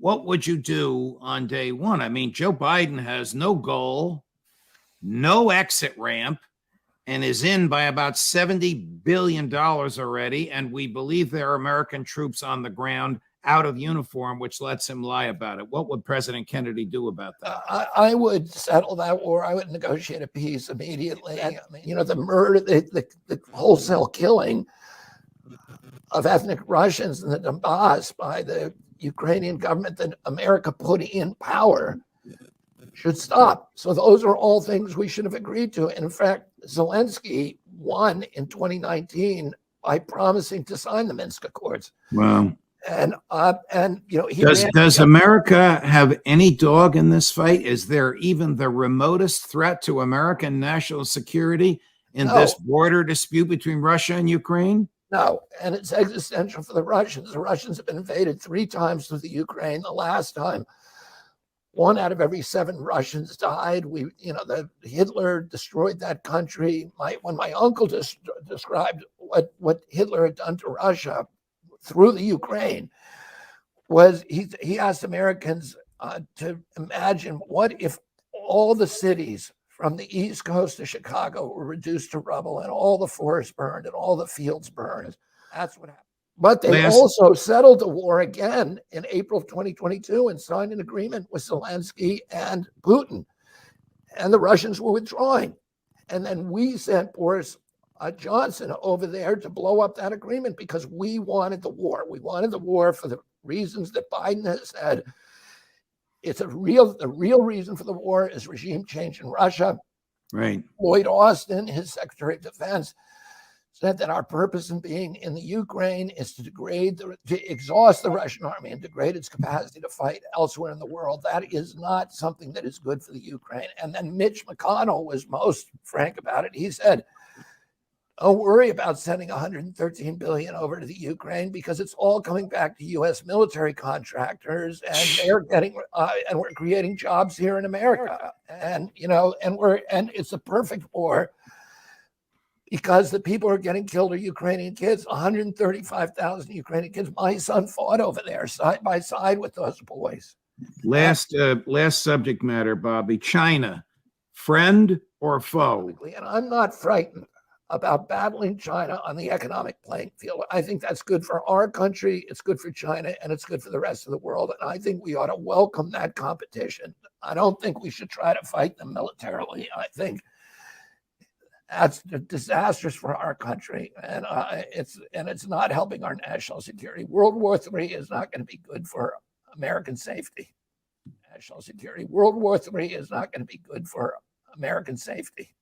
what would you do on day one? I mean, Joe Biden has no goal, no exit ramp, and is in by about $70 billion already. And we believe there are American troops on the ground out of uniform, which lets him lie about it. What would President Kennedy do about that? I would settle that war. I would negotiate a peace immediately. I mean, you know, the murder, the wholesale killing of ethnic Russians in the Donbass by the Ukrainian government that America put in power should stop. So those are all things we should have agreed to. And in fact, Zelensky won in 2019 by promising to sign the Minsk Accords. Wow. And you know, does America have any dog in this fight? Is there even the remotest threat to American national security in this border dispute between Russia and Ukraine? No, and it's existential for the Russians. The Russians have been invaded 3 times through the Ukraine. The last time, 1 out of every 7 Russians died. Hitler destroyed that country. When my uncle described what Hitler had done to Russia through the Ukraine, was he asked Americans to imagine what if all the cities from the East Coast to Chicago were reduced to rubble and all the forests burned and all the fields burned. That's what happened. But they also settled the war again in April of 2022 and signed an agreement with Zelensky and Putin. And the Russians were withdrawing. And then we sent Boris Johnson over there to blow up that agreement because we wanted the war. We wanted the war for the reasons that Biden has said. The real reason for the war is regime change in Russia. Right. Lloyd Austin, his Secretary of Defense, said that our purpose in being in the Ukraine is to exhaust the Russian army and degrade its capacity to fight elsewhere in the world. That is not something that is good for the Ukraine. And then Mitch McConnell was most frank about it. He said, don't worry about sending $113 billion over to the Ukraine because it's all coming back to U.S. military contractors, and they're getting and we're creating jobs here in America. And and it's a perfect war because the people who are getting killed are Ukrainian kids. 135,000 Ukrainian kids. My son fought over there side by side with those boys. Last subject matter, Bobby. China, friend or foe? And I'm not frightened about battling China on the economic playing field. I think that's good for our country, it's good for China, and it's good for the rest of the world. And I think we ought to welcome that competition. I don't think we should try to fight them militarily. I think that's disastrous for our country, and it's not helping our national security. World War III is not going to be good for American safety. National security. World War III is not going to be good for American safety.